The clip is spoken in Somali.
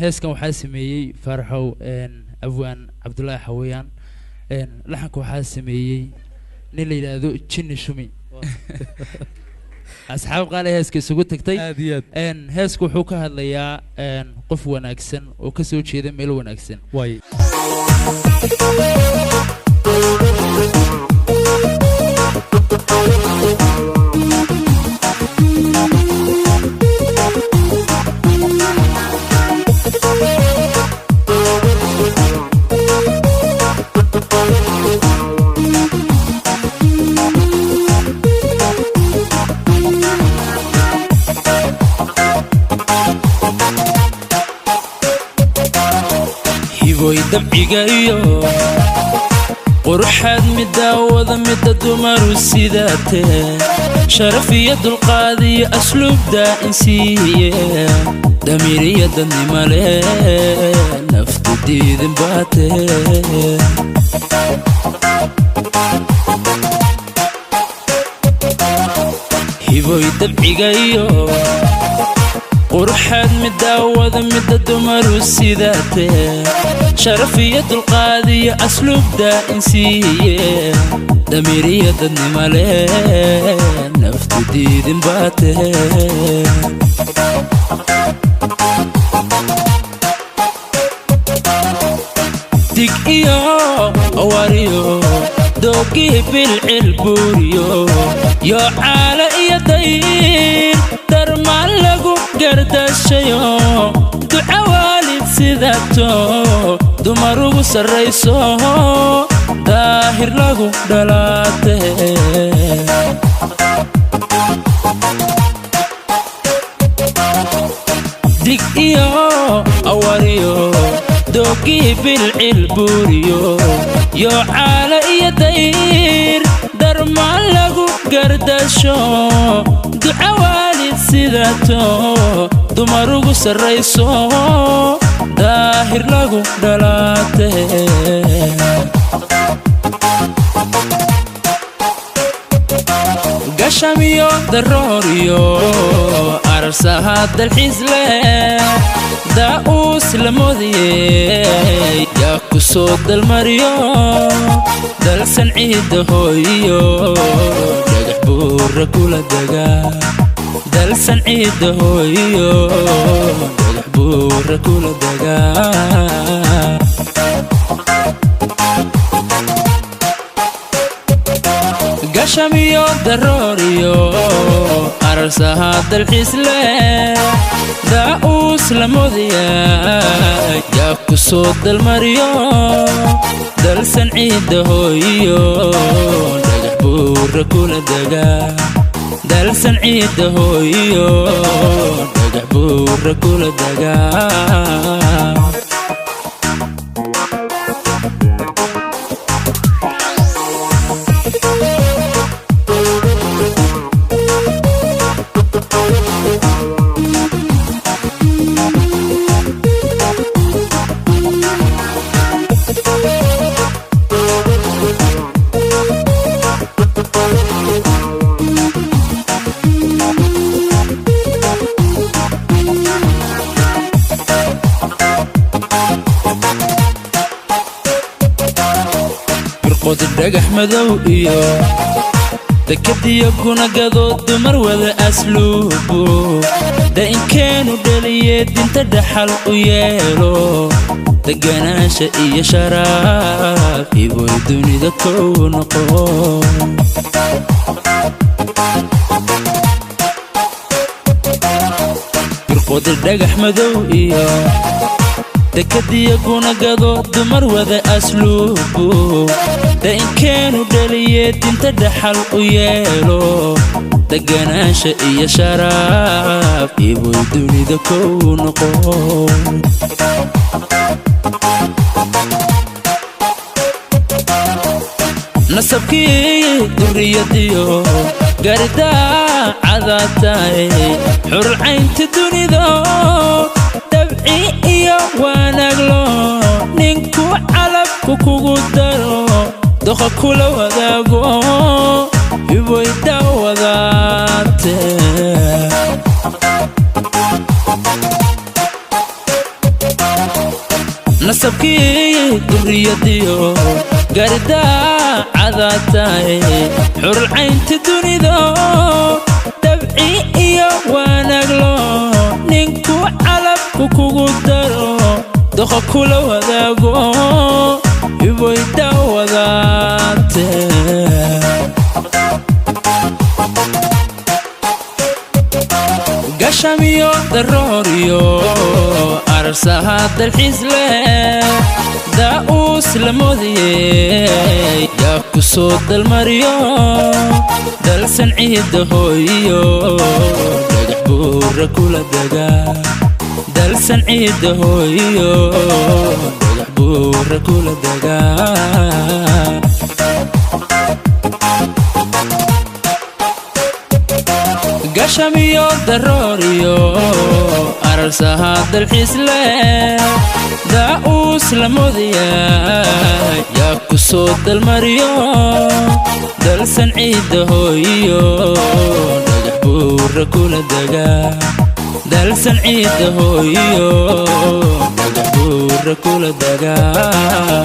heeskan waxaa sameeyay Farxow Abwaan Cabdullaahi Xawayaan laxanka waxaa sameeyay nin la yiraahdo Jinni Shumi asxaab qaal heeska isugu tagtay heesku wuxuu ka hadlayaa qof wanaagsan oo ka soo jeeda meel wanaagsan way dabcigayo qurxad midawada dumaru sidate sharaf iyo dulqaad iyo asluubda insiye damiriya dadnimale naftu diidin baate hiboy dabcigayo qurxad midawada dumaru sidate شرف يد القاضي أسلوب دا إنسية دميرية دنمالي نفت ديد باته ديك إيو أواريو دوكي بالعلبوريو يو عالى يدين درمان لغو قرد الشيو دعوالي سيداتو dumarugu sarrayso daahir lagu dhalaate dig iyo awariyo doogii bilcilbuuriyo yo caala iyo dayr darmaan lagu gardasho duca waalid sidato dumarugu sarrayso daahir lagu dhalaate gashamiyo darooriyo arsaha dalxiis leh daa'uus la moodiyey yaa ku soo dalmariyo dalsan ciidda hooyiyo dhagax buura kula dagaa dalsan ciidda hooyiyo buura kula dagaa gashamiyo darooriyo arsaha dalxiis leh daa'uus la moodiyay yaa ku soo dalmariyo dalsan ciidda hooyiyo dhagax buura kula dagaa dalsan ciidda hooyiyo dhagax buura kula dagaa قد دغح مدو iyo dakadiyo kuna gado dumar wada asluubo dainkeenu dhaliye dinta dhaxal u yeelo daganaasha iyo sharaaf iboy dunida koo noqo qad dagax madow iyo dakadiyo kuna gado dumar wada asluubo dainkeenu dhaliye dinta dhaxal u yeelo daganaasha iyo sharaaf iboy dunida koo noqo nasabkii duriyadiyo gardaa cadaatay xur caynta dunida dabci iyo wanaglo ninku calabku kugu daro doqa kula wadaago iboy dawadaate nasabkii duriyadiyo gardaa cadaataay xurcaynta dunida dabci iyo wanaaglo ninku calabku kugu daro doqa kula wadaago iboyda wadaate gashamiyo daroriyo arsaha dalxiis leh daa'uus la moodiyey yaa ku soo dalmariyo dalsan ciidda hooyiyo dhagax buura kula dagaa dalsan ciidda hooyiyo dhagax buura kula dagaa gashamiyo daroriyo arsaha dalxiis leh daa'uus la moodiyey yaa ku soo dalmariyo dalsan ciidda hooyiyo dhagax buura kula dagaa dalsan ciidda hooyiyo dhagax buura kula dagaa